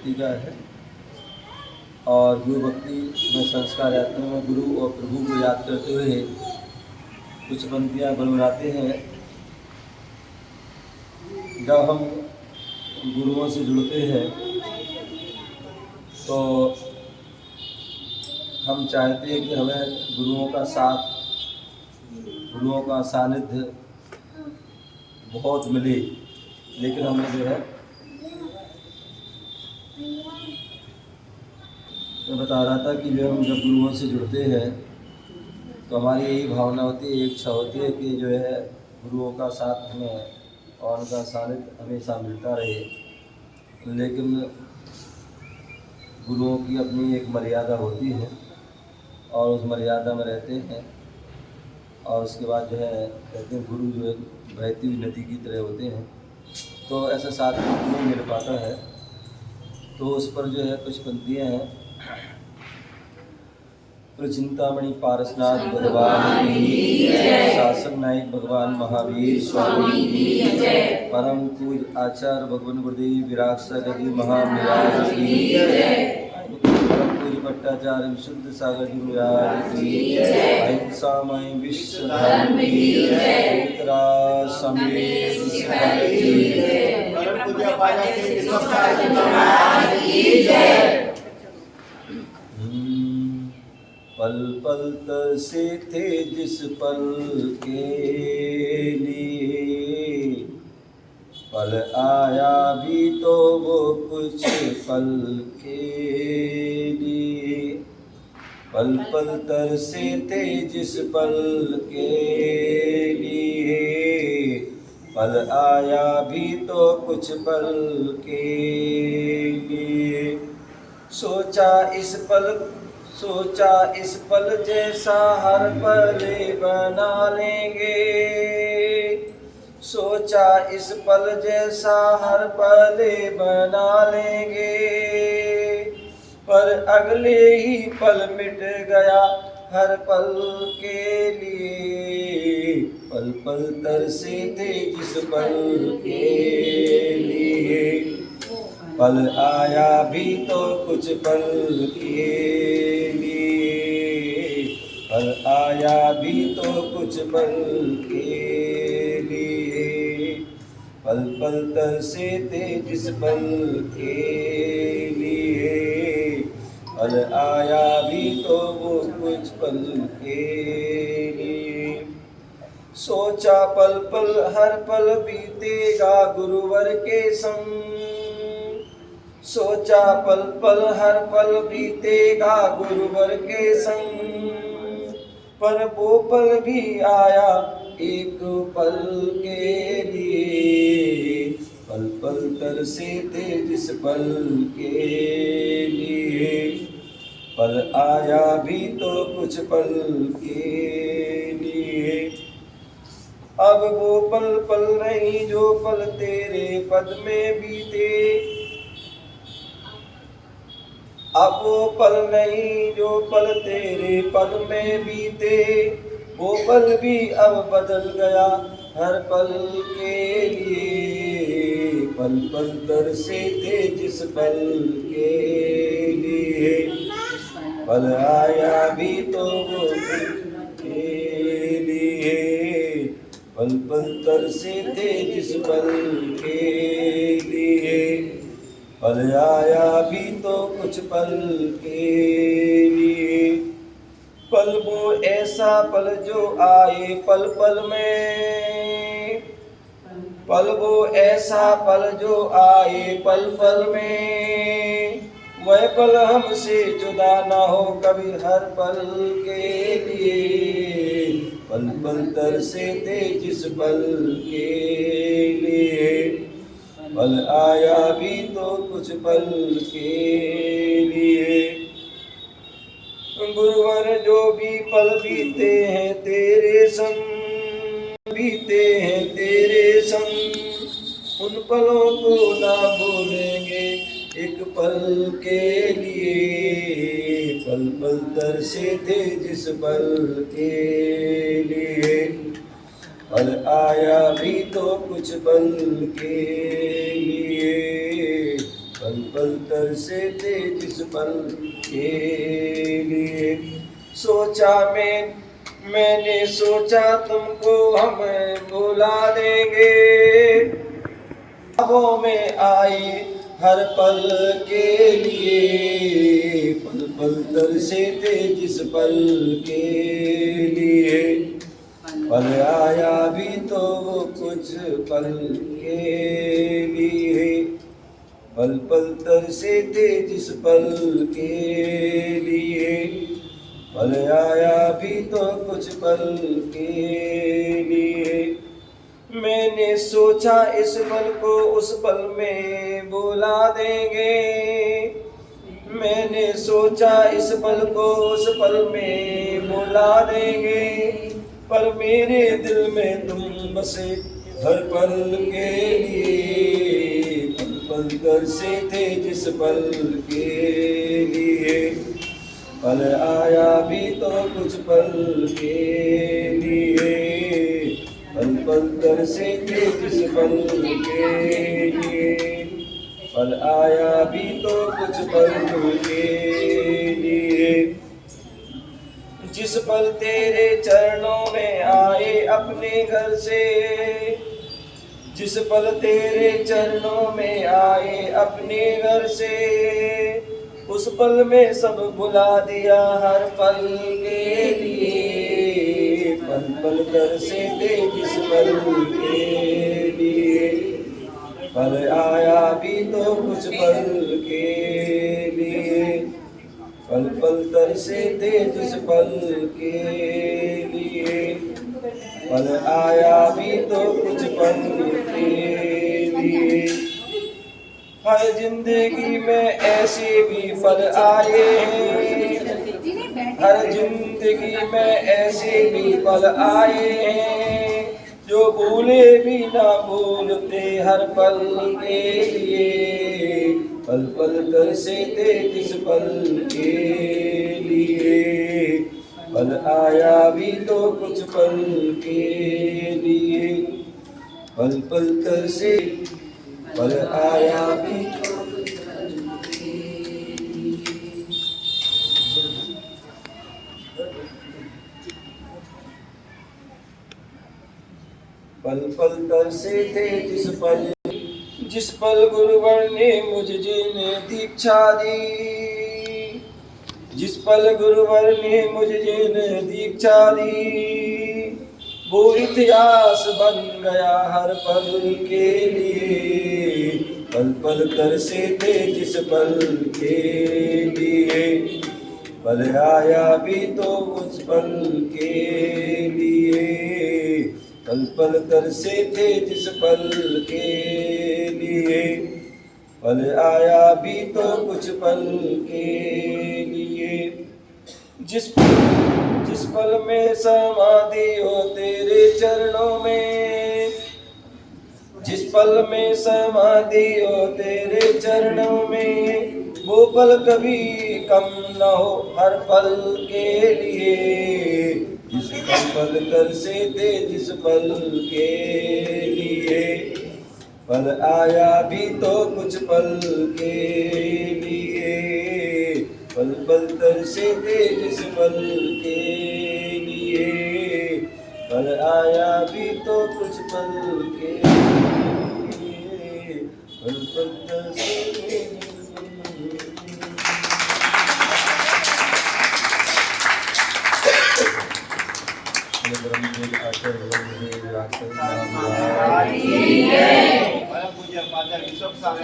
भक्ति का है। और गुरु भक्ति में संस्कार यात्रा में गुरु और प्रभु को याद करते हुए कुछ पंक्तियाँ गुनगुनाते हैं। जब हम गुरुओं से जुड़ते हैं तो हम चाहते हैं कि हमें गुरुओं का साथ, गुरुओं का सानिध्य बहुत मिले, लेकिन हमें जो है मैं बता रहा था कि जो हम जब गुरुओं से जुड़ते हैं तो हमारी यही भावना होती है, इच्छा होती है कि जो है गुरुओं का साथ हमें और उनका सानिध्य हमेशा मिलता रहे। लेकिन गुरुओं की अपनी एक मर्यादा होती है और उस मर्यादा में रहते हैं। और उसके बाद जो है कहते हैं गुरु जो है बहती हुई नदी की तरह होते हैं, तो ऐसा साथ नहीं मिल पाता है। तो उस पर जो है कुछ पंक्तियाँ हैं। चिंतामणि पारसनाथ भगवान की, शासन नायक भगवान महावीर स्वामी की, परम पूज आचार्य भगवान गुरुदेव विराग सागर जी महाविराज की, परम पूज भट्टाचार्य विशुद्ध सागर जी महाराज की, अहिंसामय विश्व धर्म की, पवित्रा समेत पल पल तरसे थे जिस पल के लिए, पल आया भी तो वो कुछ पल के लिए। पल पल तरसे थे जिस पल के लिए, पल आया भी तो कुछ पल के लिए। सोचा इस पल जैसा हर पल बना लेंगे, सोचा इस पल जैसा हर पल बना लेंगे, पर अगले ही पल मिट गया हर पल के लिए। पल पल तरसे थे जिस पल के लिए, पल आया भी तो कुछ पल के लिए, पल आया भी तो कुछ पल के लिए। पल पल तरसे थे जिस पल के लिए, पल आया भी तो वो कुछ पल के लिए। सोचा पल पल हर पल बीतेगा गुरुवर के संग, सोचा पल पल हर पल बीतेगा गुरुवर के संग, पर वो पल भी आया एक पल के लिए। पल पल तरसे थे जिस पल के लिए, पल आया भी तो कुछ पल के लिए। अब वो पल पल नहीं जो पल तेरे पद में बीते, अब वो पल नहीं जो पल तेरे पद में बीते, वो पल भी अब बदल गया हर पल के लिए। पल पल तरसे थे जिस पल के लिए, पल आया भी तो वो के लिए। पल पल तरसे थे जिस पल के लिए, पल आया भी तो कुछ पल के लिए। पल वो ऐसा पल जो आए पल पल में, पल वो ऐसा पल जो आए पल पल में, वह पल हमसे जुदा ना हो कभी हर पल के लिए। पल पल तरसे थे जिस पल के लिए, पल आया भी तो कुछ पल के लिए। गुरुवर जो भी पल बीते हैं तेरे संग, बीते हैं तेरे संग, उन पलों को ना भूलेंगे एक पल के लिए। पल पल तरसे थे जिस पल के लिए, पल आया भी तो कुछ पल के लिए। पल पल तरसे थे जिस पल के लिए। सोचा मैंने सोचा तुमको हम भुला देंगे, ख्वाबों में आए हर पल के लिए। पल पल तरसे थे जिस पल के लिए, पल आया भी तो वो कुछ पल के लिए। पल पल तरसे थे जिस पल के लिए, पल आया भी तो कुछ पल के लिए। मैंने सोचा इस पल को उस पल में बुला देंगे, मैंने सोचा इस पल को उस पल में बुला देंगे, पर मेरे दिल में तुम बसे हर पल के लिए। पल पल तरसे थे जिस पल के लिए, पल आया भी तो कुछ पल के लिए। पल पल तरसे थे जिस पल के लिए, पल आया भी तो कुछ पल के लिए। जिस पल तेरे चरणों में आए अपने घर से, जिस पल तेरे चरणों में आए अपने घर से, उस पल में सब भुला दिया हर पल के लिए। पल पल तरसे थे जिस पल के लिए, पल आया भी तो कुछ पल के लिए। पल पल तरसे थे जिस पल के लिए, पल आया भी तो कुछ पल के लिए। हर जिंदगी में ऐसे भी पल आए हैं, हर जिंदगी में ऐसे भी पल आए हैं, जो भूले भी ना भूलते हर पल के लिए। पल पल तरसे थे जिस पल के लिए, पल आया भी तो कुछ पल के लिए। पल पल तरसे पल आया भी तो कुछ पल के लिए। पल पल तरसे थे जिस पल गुरुवर ने मुझ जीने दीक्षा दी, जिस पल गुरुवर ने मुझ जीने दीक्षा दी, वो इतिहास बन गया हर पल के लिए। पल पल तरसे थे जिस पल के लिए, पल आया भी तो उस पल के लिए। पल पल तरसे थे जिस पल के लिए, पल आया भी तो कुछ पल के लिए। जिस पल में समाधि हो तेरे चरणों में, जिस पल में समाधि हो तेरे चरणों में, वो पल कभी कम न हो हर पल के लिए। जिस पल तरसे थे जिस पल के लिए, पल आया भी तो कुछ पल के लिए। पल पल तरसे थे जिस पल के लिए, पल आया भी तो कुछ पल के लिए। पल पल तरसे थे जिस पल के लिए। पूज्य फादर ईसब साहब